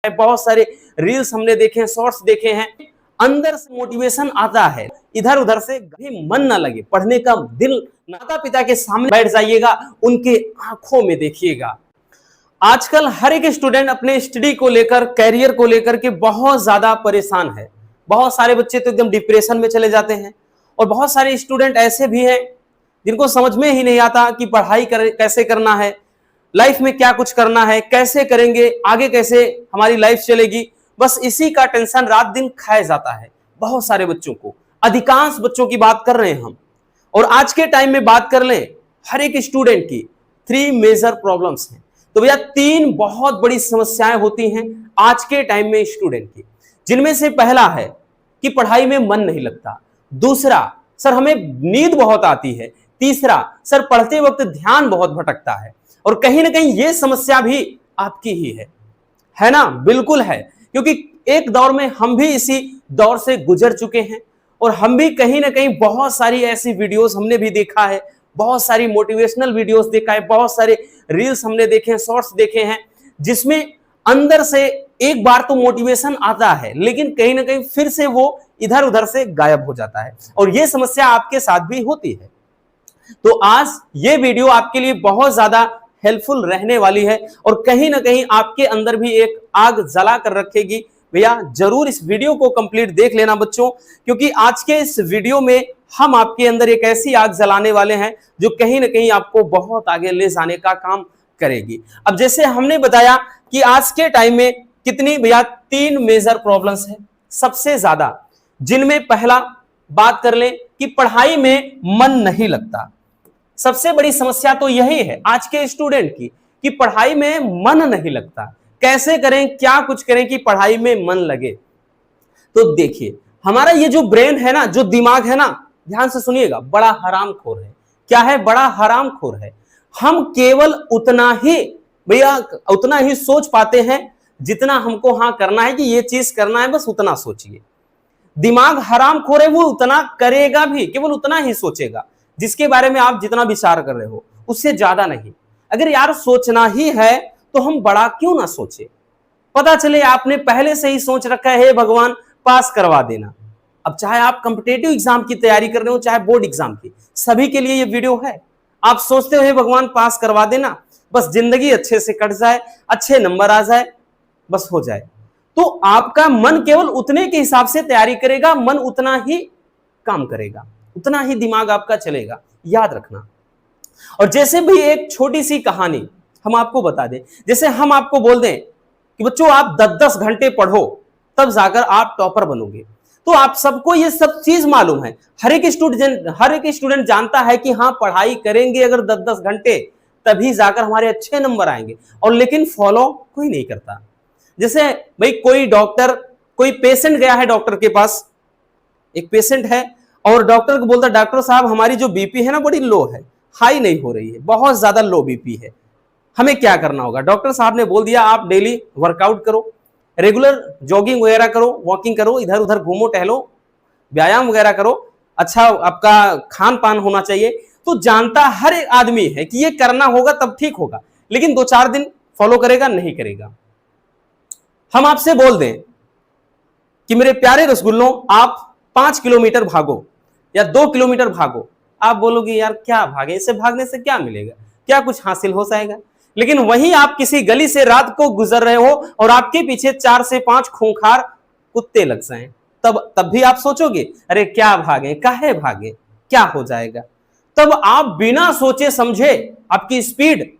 बहुत सारे रील्स हमने देखे हैं, शॉर्ट्स देखे हैं। अंदर से मोटिवेशन आता है, इधर उधर से कहीं मन ना लगे, पढ़ने का दिल, माता पिता के सामने बैठ जाइएगा, उनके आंखों में देखिएगा। आजकल हर एक स्टूडेंट अपने स्टडी को लेकर, कैरियर को लेकर के बहुत ज्यादा परेशान है। बहुत सारे बच्चे तो एकदम डिप्रेशन में चले जाते हैं और बहुत सारे स्टूडेंट ऐसे भी हैं जिनको समझ में ही नहीं आता कि पढ़ाई कैसे करना है, लाइफ में क्या कुछ करना है, कैसे करेंगे, आगे कैसे हमारी लाइफ चलेगी। बस इसी का टेंशन रात दिन खाया जाता है बहुत सारे बच्चों को। अधिकांश बच्चों की बात कर रहे हैं हम, और आज के टाइम में बात कर लें हर एक स्टूडेंट की 3 मेजर प्रॉब्लम्स हैं। तो भैया 3 बहुत बड़ी समस्याएं होती हैं आज के टाइम में स्टूडेंट की, जिनमें से पहला है कि पढ़ाई में मन नहीं लगता, दूसरा सर हमें नींद बहुत आती है, तीसरा सर पढ़ते वक्त ध्यान बहुत भटकता है। और कहीं ना कहीं ये समस्या भी आपकी ही है ना? बिल्कुल है, क्योंकि एक दौर में हम भी इसी दौर से गुजर चुके हैं और हम भी कहीं ना कहीं बहुत सारी ऐसी वीडियोस हमने भी देखा है, बहुत सारी मोटिवेशनल वीडियोस देखा है, बहुत सारे रील्स हमने देखे हैं, शॉर्ट्स देखे हैं, जिसमें अंदर से एक बार तो मोटिवेशन आता है लेकिन कहीं ना कहीं फिर से वो इधर उधर से गायब हो जाता है, और ये समस्या आपके साथ भी होती है। तो आज ये वीडियो आपके लिए बहुत ज्यादा हेल्पफुल रहने वाली है और कहीं ना कहीं आपके अंदर भी एक आग जला कर रखेगी। भैया जरूर इस वीडियो को कंप्लीट देख लेना बच्चों, क्योंकि आज के इस वीडियो में हम आपके अंदर एक ऐसी आग जलाने वाले हैं जो कहीं ना कहीं आपको बहुत आगे ले जाने का काम करेगी। अब जैसे हमने बताया कि आज के टाइम में कितनी भैया 3 मेजर प्रॉब्लम्स है सबसे ज्यादा, जिनमें पहला बात कर लें कि पढ़ाई में मन नहीं लगता। सबसे बड़ी समस्या तो यही है आज के स्टूडेंट की कि पढ़ाई में मन नहीं लगता। कैसे करें, क्या कुछ करें कि पढ़ाई में मन लगे? तो देखिए, हमारा ये जो ब्रेन है ना, जो दिमाग है ना, ध्यान से सुनिएगा, बड़ा हरामखोर है। क्या है? बड़ा हरामखोर है। हम केवल उतना ही भैया उतना ही सोच पाते हैं जितना हमको हाँ करना है कि ये चीज करना है, बस उतना सोचिए। दिमाग हरामखोर है, वो उतना करेगा भी, केवल उतना ही सोचेगा जिसके बारे में आप जितना विचार कर रहे हो, उससे ज्यादा नहीं। अगर यार सोचना ही है तो हम बड़ा क्यों ना सोचे? पता चले आपने पहले से ही सोच रखा है, हे भगवान पास करवा देना। अब चाहे आप कॉम्पिटिटिव एग्जाम की तैयारी कर रहे हो, चाहे बोर्ड एग्जाम की, सभी के लिए ये वीडियो है। आप सोचते हो हे भगवान पास करवा देना, बस जिंदगी अच्छे से कट जाए, अच्छे नंबर आ जाए, बस हो जाए। तो आपका मन केवल उतने के हिसाब से तैयारी करेगा, मन उतना ही काम करेगा, उतना ही दिमाग आपका चलेगा, याद रखना। और जैसे भी एक छोटी सी कहानी हम आपको बता दें, जैसे हम आपको बोल दें कि बच्चों आप 10-10 घंटे पढ़ो तब जाकर आप टॉपर बनोगे, तो आप सबको ये सब चीज मालूम है। हर एक स्टूडेंट जानता है कि हाँ पढ़ाई करेंगे अगर 10-10 घंटे तभी जाकर हमारे अच्छे नंबर आएंगे, और लेकिन फॉलो कोई नहीं करता। जैसे भाई कोई डॉक्टर, कोई पेशेंट गया है डॉक्टर के पास, एक पेशेंट है और डॉक्टर को बोलता डॉक्टर साहब हमारी जो बीपी है ना बड़ी लो है, हाई नहीं हो रही है, बहुत ज्यादा लो बीपी है, हमें क्या करना होगा? डॉक्टर साहब ने बोल दिया आप डेली वर्कआउट करो, रेगुलर जॉगिंग वगैरह करो, वॉकिंग करो, इधर उधर घूमो टहलो, व्यायाम वगैरह करो, अच्छा आपका खान पान होना चाहिए। तो जानता हर एक आदमी है कि ये करना होगा तब ठीक होगा, लेकिन 2-4 दिन फॉलो करेगा नहीं करेगा। हम आपसे बोल दें कि मेरे प्यारे रसगुल्लों आप 5 किलोमीटर भागो या 2 किलोमीटर भागो, आप बोलोगे यार क्या भागे, इससे भागने से क्या मिलेगा, क्या कुछ हासिल हो जाएगा? लेकिन वहीं आप किसी गली से रात को गुजर रहे हो और आपके पीछे 4 से 5 खूंखार कुत्ते लग जाएं, तब भी आप सोचोगे अरे क्या भागे, काहे भागे, क्या हो जाएगा? तब आप बिना सोचे समझे आपकी स्पीड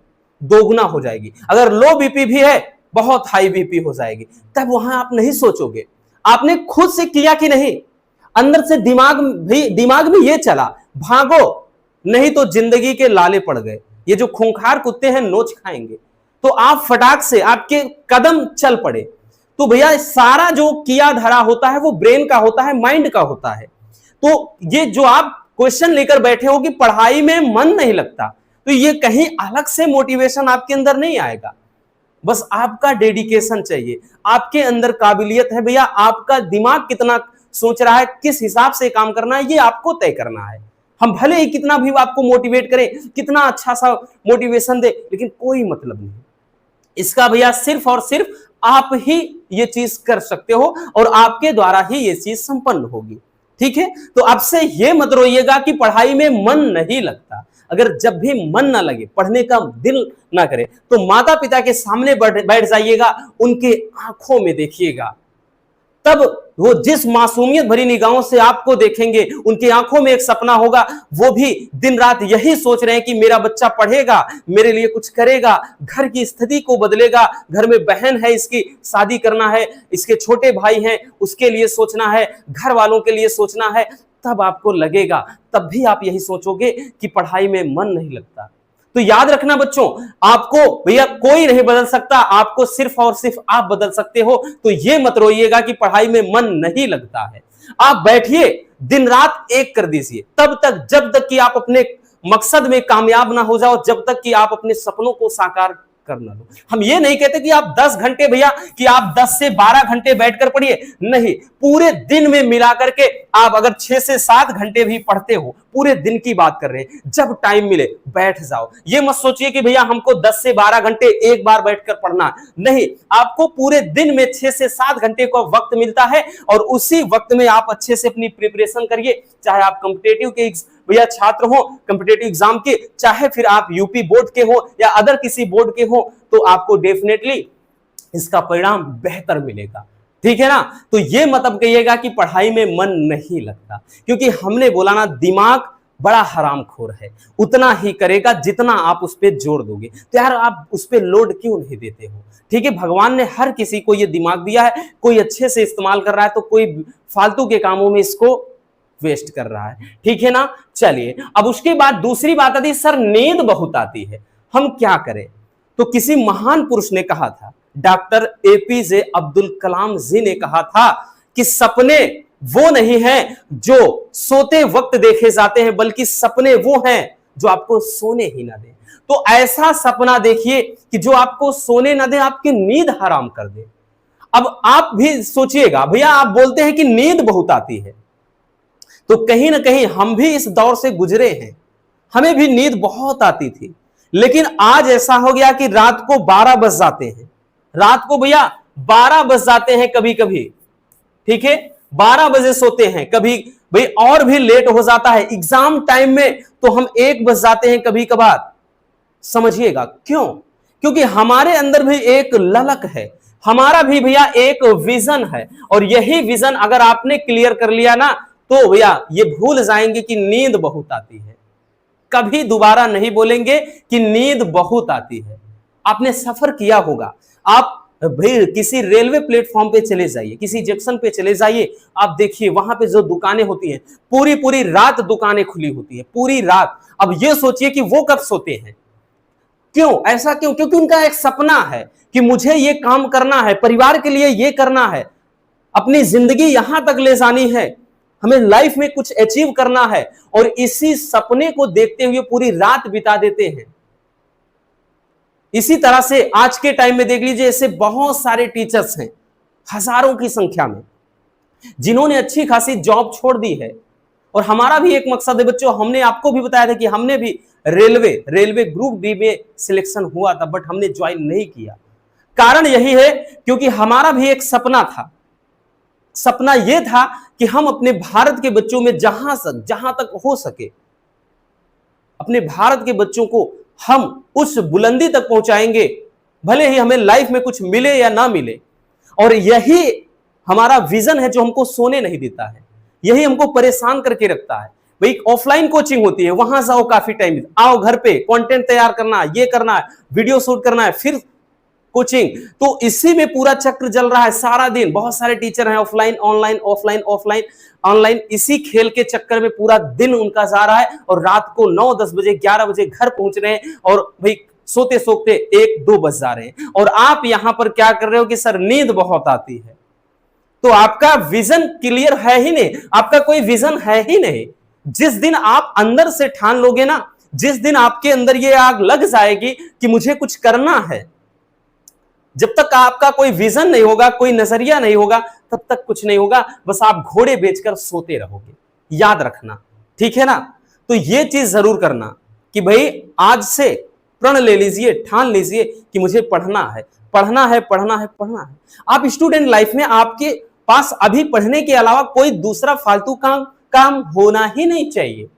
दोगुना हो जाएगी। अगर लो बीपी भी है, बहुत हाई बीपी हो जाएगी, तब वहां आप नहीं सोचोगे। आपने खुद से किया कि नहीं? अंदर से दिमाग में ये चला भागो, नहीं तो जिंदगी के लाले पड़ गए, ये जो खूंखार कुत्ते हैं नोच खाएंगे। तो आप फटाक से आपके कदम चल पड़े। तो भैया सारा जो किया धरा होता है वो ब्रेन का होता है, माइंड का होता है। तो ये जो आप क्वेश्चन लेकर बैठे हो कि पढ़ाई में मन नहीं लगता, तो ये कहीं अलग से मोटिवेशन आपके अंदर नहीं आएगा, बस आपका डेडिकेशन चाहिए, आपके अंदर काबिलियत है भैया, आपका दिमाग कितना सोच रहा है, किस हिसाब से काम करना है, ये आपको तय करना है। हम भले ही कितना भी आपको मोटिवेट करें, कितना अच्छा सा मोटिवेशन दे, लेकिन कोई मतलब नहीं इसका भैया। सिर्फ और सिर्फ आप ही ये चीज कर सकते हो और आपके द्वारा ही ये चीज संपन्न होगी। ठीक है, तो अब से ये मत रोइएगा कि पढ़ाई में मन नहीं लगता। अगर जब भी मन ना लगे, पढ़ने का दिल ना करे, तो माता पिता के सामने बैठ जाइएगा, उनके आंखों में देखिएगा। तब वो जिस मासूमियत भरी निगाहों से आपको देखेंगे, उनकी आंखों में एक सपना होगा, वो भी दिन रात यही सोच रहे हैं कि मेरा बच्चा पढ़ेगा, मेरे लिए कुछ करेगा, घर की स्थिति को बदलेगा, घर में बहन है इसकी शादी करना है, इसके छोटे भाई हैं उसके लिए सोचना है, घर वालों के लिए सोचना है। तब आपको लगेगा, तब भी आप यही सोचोगे कि पढ़ाई में मन नहीं लगता। तो याद रखना बच्चों, आपको भैया कोई नहीं बदल सकता, आपको सिर्फ और सिर्फ आप बदल सकते हो। तो ये मत रोइएगा कि पढ़ाई में मन नहीं लगता है। आप बैठिए, दिन रात एक कर दीजिए, तब तक जब तक कि आप अपने मकसद में कामयाब ना हो जाओ, जब तक कि आप अपने सपनों को साकार करना लो। हम ये नहीं कहते कि आप 10 घंटे भैया, कि आप 10 से 12 घंटे बैठकर पढ़िए, नहीं, पूरे दिन में मिला करके आप अगर 6 से 7 घंटे भी पढ़ते हो, पूरे दिन की बात कर रहे हैं, जब टाइम मिले बैठ जाओ। ये मत सोचिए कि भैया हमको 10 से 12 घंटे एक बार बैठकर पढ़ना, नहीं, आपको पूरे दिन में 6 से 7 घंटे का वक्त मिलता है और उसी वक्त में आप अच्छे से अपनी प्रिपरेशन करिए। चाहे आप कॉम्पिटेटिव के भैया छात्र हो, कॉम्पिटेटिव एग्जाम के, चाहे फिर आप यूपी बोर्ड के हो या अदर किसी बोर्ड के हो, तो आपको डेफिनेटली इसका परिणाम बेहतर मिलेगा। ठीक है ना। तो ये मतलब कहिएगा कि पढ़ाई में मन नहीं लगता, क्योंकि हमने बोला ना, दिमाग बड़ा हरामखोर है, उतना ही करेगा जितना आप उस पर जोर दोगे। तो यार आप उस पर लोड क्यों नहीं देते हो? ठीक है, भगवान ने हर किसी को ये दिमाग दिया है, कोई अच्छे से इस्तेमाल कर रहा है तो कोई फालतू के कामों में इसको वेस्ट कर रहा है। ठीक है ना। चलिए, अब उसके बाद दूसरी बात आती है, सर नींद बहुत आती है, हम क्या करें? तो किसी महान पुरुष ने कहा था, डॉक्टर एपीजे अब्दुल कलाम जी ने कहा था कि सपने वो नहीं हैं जो सोते वक्त देखे जाते हैं, बल्कि सपने वो हैं जो आपको सोने ही ना दे। तो ऐसा सपना देखिए कि जो आपको सोने ना दे, आपकी नींद हराम कर दे। अब आप भी सोचिएगा, भैया आप बोलते हैं कि नींद बहुत आती है, तो कहीं ना कहीं हम भी इस दौर से गुजरे हैं, हमें भी नींद बहुत आती थी, लेकिन आज ऐसा हो गया कि रात को 12 बज जाते हैं, रात को भैया 12 बज जाते हैं कभी कभी। ठीक है, 12 बजे सोते हैं, कभी भाई और भी लेट हो जाता है, एग्जाम टाइम में तो हम 1 बज जाते हैं कभी कभार। समझिएगा क्यों? क्योंकि हमारे अंदर भी एक ललक है, हमारा भी भैया एक विजन है, और यही विजन अगर आपने क्लियर कर लिया ना, तो भैया ये भूल जाएंगे कि नींद बहुत आती है, कभी दोबारा नहीं बोलेंगे कि नींद बहुत आती है। आपने सफर किया होगा, आप भाई किसी रेलवे प्लेटफॉर्म पे चले जाइए, किसी जंक्शन पे चले जाइए, आप देखिए वहां पे जो दुकानें होती हैं, पूरी पूरी रात दुकानें खुली होती है, पूरी रात। अब ये सोचिए कि वो कब सोते हैं? क्यों? ऐसा क्यों? क्योंकि उनका एक सपना है कि मुझे ये काम करना है, परिवार के लिए ये करना है, अपनी जिंदगी यहां तक ले जानी है, हमें लाइफ में कुछ अचीव करना है, और इसी सपने को देखते हुए पूरी रात बिता देते हैं। इसी तरह से आज के टाइम में देख लीजिए, ऐसे बहुत सारे टीचर्स हैं, हजारों की संख्या में, जिन्होंने अच्छी खासी जॉब छोड़ दी है। और हमारा भी एक मकसद है बच्चों, हमने आपको भी बताया था कि हमने भी रेलवे ग्रुप डी में सिलेक्शन हुआ था, बट हमने ज्वाइन नहीं किया। कारण यही है क्योंकि हमारा भी एक सपना था। सपना यह था कि हम अपने भारत के बच्चों में जहां तक हो सके, अपने भारत के बच्चों को हम उस बुलंदी तक पहुंचाएंगे, भले ही हमें लाइफ में कुछ मिले या ना मिले। और यही हमारा विजन है जो हमको सोने नहीं देता है, यही हमको परेशान करके रखता है। भाई ऑफलाइन कोचिंग होती है, वहां जाओ, काफी टाइम आओ, घर पे कंटेंट तैयार करना है, ये करना है, वीडियो शूट करना है, फिर कोचिंग। तो इसी में पूरा चक्र चल रहा है सारा दिन। बहुत सारे टीचर हैं, offline online, offline offline online, इसी खेल के चक्कर में पूरा दिन उनका जा रहा है, और रात को 9, 10 बजे, 11 बजे घर पहुंच रहे हैं, और भाई सोते सोते 1, 2 बज जा रहे हैं। और आप यहां पर क्या कर रहे हो कि सर नींद बहुत आती है। तो आपका विजन क्लियर है ही नहीं, आपका कोई विजन है ही नहीं। जिस दिन आप अंदर से ठान लोगे ना, जिस दिन आपके अंदर ये आग लग जाएगी कि मुझे कुछ करना है, जब तक आपका कोई विजन नहीं होगा, कोई नजरिया नहीं होगा, तब तक कुछ नहीं होगा, बस आप घोड़े बेचकर सोते रहोगे। याद रखना, ठीक है ना। तो ये चीज जरूर करना कि भाई आज से प्रण ले लीजिए, ठान लीजिए कि मुझे पढ़ना है। पढ़ना है, पढ़ना है, पढ़ना है। आप स्टूडेंट लाइफ में आपके पास अभी पढ़ने के अलावा कोई दूसरा फालतू काम होना ही नहीं चाहिए।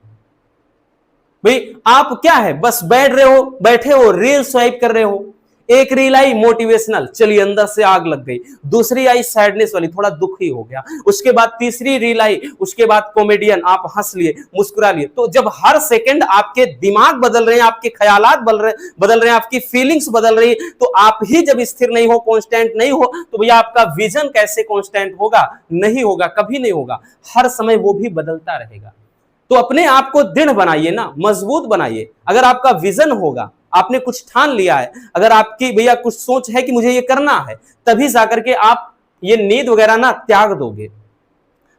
भाई आप क्या है, बस बैठे हो रील स्वाइप कर रहे हो। एक रील आई मोटिवेशनल, चलिए अंदर से आग लग गई। दूसरी आई सैडनेस वाली, थोड़ा दुखी हो गया। उसके बाद तीसरी रील आई, उसके बाद कॉमेडियन, आप हंस लिए, मुस्कुरा लिए। तो जब हर सेकंड आपके दिमाग बदल रहे हैं, आपके ख्यालात बदल रहे हैं, आपकी फीलिंग्स बदल रही है, तो आप ही जब स्थिर नहीं हो, कांस्टेंट नहीं हो, तो भैया आपका विजन कैसे कांस्टेंट होगा? नहीं होगा, कभी नहीं होगा। हर समय वो भी बदलता रहेगा। तो अपने आप को दृढ़ बनाइए ना, मजबूत बनाइए। अगर आपका विजन होगा, आपने कुछ ठान लिया है, अगर आपकी भैया कुछ सोच है कि मुझे ये करना है, तभी जाकर के आप ये नींद वगैरह ना त्याग दोगे।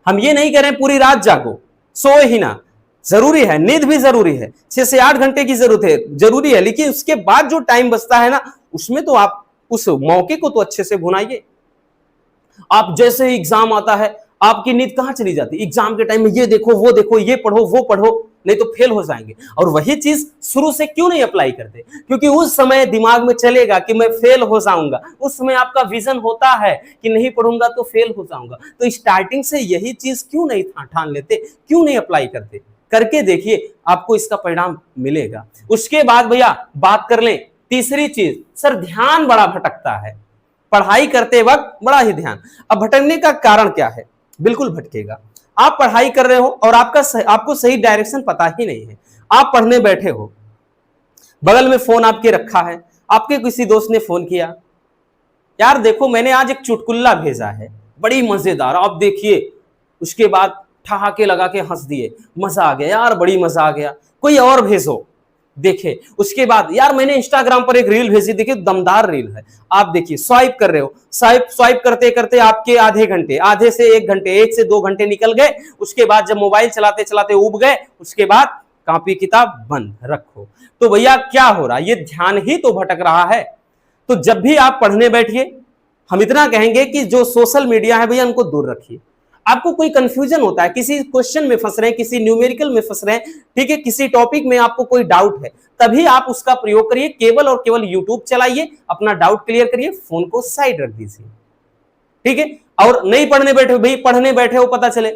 हम ये नहीं कह रहे पूरी रात जागो, सोए ही ना, जरूरी है, नींद भी जरूरी है, 6 से 8 घंटे की जरूरी है, लेकिन उसके बाद जो टाइम बचता है ना, उसमें तो आप उस मौके को तो अच्छे से भुनाइए। आप जैसे ही एग्जाम आता है, आपकी नींद कहां चली जाती? एग्जाम के टाइम में ये देखो, वो देखो, ये पढ़ो, वो पढ़ो, नहीं तो फेल हो जाएंगे। और वही चीज शुरू से क्यों नहीं अप्लाई करते? क्योंकि उस समय दिमाग में चलेगा कि मैं फेल हो जाऊंगा। उस समय आपका विजन होता है कि नहीं पढ़ूंगा तो फेल हो जाऊंगा। तो स्टार्टिंग से यही चीज क्यों नहीं ठान लेते, क्यों नहीं अप्लाई करते? करके देखिए, आपको इसका परिणाम मिलेगा। उसके बाद भैया बात कर लें तीसरी चीज, सर ध्यान बड़ा भटकता है पढ़ाई करते वक्त, बड़ा ही ध्यान। अब भटकने का कारण क्या है? बिल्कुल भटकेगा। आप पढ़ाई कर रहे हो और आपको सही डायरेक्शन पता ही नहीं है। आप पढ़ने बैठे हो, बगल में फोन आपके रखा है, आपके किसी दोस्त ने फोन किया, यार देखो मैंने आज एक चुटकुल्ला भेजा है, बड़ी मजेदार, आप देखिए। उसके बाद ठहाके लगा के हंस दिए, मजा आ गया यार, बड़ी मजा आ गया। कोई और भेजो, देखे। उसके बाद यार मैंने इंस्टाग्राम पर एक रील भेजी, देखिए दमदार रील है, आप देखिए। स्वाइप कर रहे हो, स्वाइप करते करते आपके आधे से 1 घंटे, 1 से 2 घंटे निकल गए। उसके बाद जब मोबाइल चलाते चलाते उब गए, उसके बाद कॉपी किताब बंद रखो। तो भैया क्या हो रहा है? ये ध्यान ही तो भटक रहा है। तो जब भी आप पढ़ने बैठिए, हम इतना कहेंगे कि जो सोशल मीडिया है भैया उनको दूर रखिए। आपको कोई कंफ्यूजन होता है, किसी क्वेश्चन में फंस रहे हैं, किसी न्यूमेरिकल में फंस रहे हैं, ठीक है, किसी टॉपिक में आपको कोई डाउट है, तभी आप उसका प्रयोग करिए। केवल और केवल यूट्यूब चलाइए, अपना डाउट क्लियर करिए, फोन को साइड रख दीजिए, ठीक है। और नहीं पढ़ने बैठे भाई, पढ़ने बैठे हो, पता चले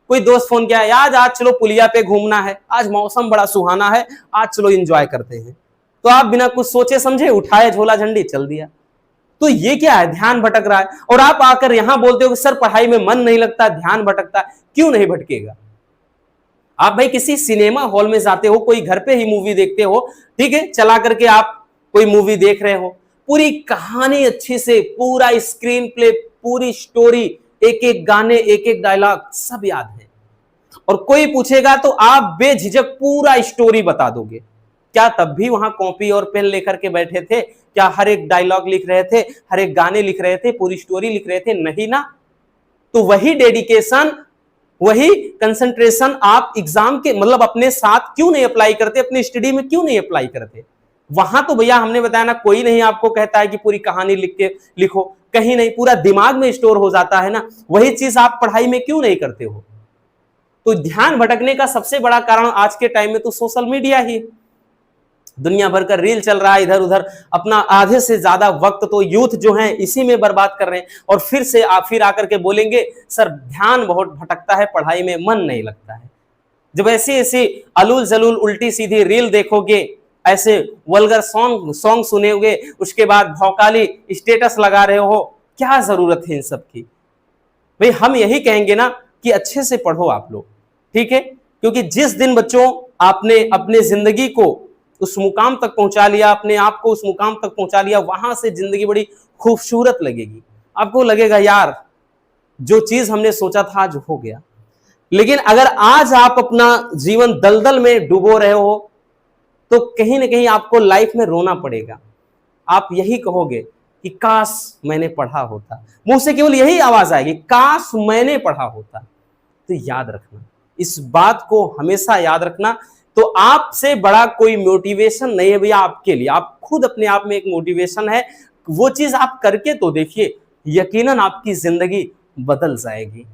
कोई दोस्त फोन किया, यार आज चलो पुलिया पे घूमना है, आज मौसम बड़ा सुहाना है, आज चलो एंजॉय करते हैं। तो आप बिना कुछ सोचे समझे उठाए झोला झंडी चल दिया। तो ये क्या है? ध्यान भटक रहा है। और आप आकर यहां बोलते हो कि सर पढ़ाई में मन नहीं लगता, ध्यान भटकता है। क्यों नहीं भटकेगा? आप भाई किसी सिनेमा हॉल में जाते हो, कोई घर पे ही मूवी देखते हो, ठीक है, चला करके आप कोई मूवी देख रहे हो, पूरी कहानी अच्छे से, पूरा स्क्रीन प्ले, पूरी स्टोरी, एक एक गाने, एक एक डायलॉग सब याद है, और कोई पूछेगा तो आप बेझिझक पूरा स्टोरी बता दोगे। क्या तब भी वहां कॉपी और पेन लेकर के बैठे थे? क्या हर एक डायलॉग लिख रहे थे, हर एक गाने लिख रहे थे, पूरी स्टोरी लिख रहे थे? नहीं ना। तो वही डेडिकेशन, वही कंसंट्रेशन आप एग्जाम के मतलब अपने साथ क्यों नहीं अप्लाई करते, अपनी स्टडी में क्यों नहीं अप्लाई करते? वहां तो भैया हमने बताया ना, कोई नहीं आपको कहता है कि पूरी कहानी लिख के लिखो, कहीं नहीं, पूरा दिमाग में स्टोर हो जाता है ना। वही चीज आप पढ़ाई में क्यों नहीं करते हो? तो ध्यान भटकने का सबसे बड़ा कारण आज के टाइम में तो सोशल मीडिया ही। दुनिया भर का रील चल रहा है, इधर उधर अपना आधे से ज्यादा वक्त तो यूथ जो है इसी में बर्बाद कर रहे हैं। और फिर आकर के बोलेंगे सर ध्यान बहुत भटकता है, पढ़ाई में मन नहीं लगता है। जब ऐसी ऐसी अलूल जलूल उल्टी सीधी रील देखोगे, ऐसे वल्गर सॉन्ग सुनेगे, उसके बाद भौकाली स्टेटस लगा रहे हो, क्या जरूरत है इन सब की? भाई हम यही कहेंगे ना कि अच्छे से पढ़ो आप लोग, ठीक है। क्योंकि जिस दिन बच्चों आपने अपने जिंदगी को उस मुकाम तक पहुंचा लिया, अपने आप को उस मुकाम तक पहुंचा लिया, वहां से जिंदगी बड़ी खूबसूरत लगेगी। आपको लगेगा यार जो चीज हमने सोचा था आज हो गया। लेकिन अगर आज आप अपना जीवन दलदल में डुबो रहे हो, तो कहीं ना कहीं आपको लाइफ में रोना पड़ेगा। आप यही कहोगे कि काश मैंने पढ़ा होता, मुंह से केवल यही आवाज आएगी, काश मैंने पढ़ा होता। तो याद रखना, इस बात को हमेशा याद रखना। तो आपसे बड़ा कोई मोटिवेशन नहीं है भैया आपके लिए, आप खुद अपने आप में एक मोटिवेशन है। वो चीज आप करके तो देखिए, यकीनन आपकी जिंदगी बदल जाएगी।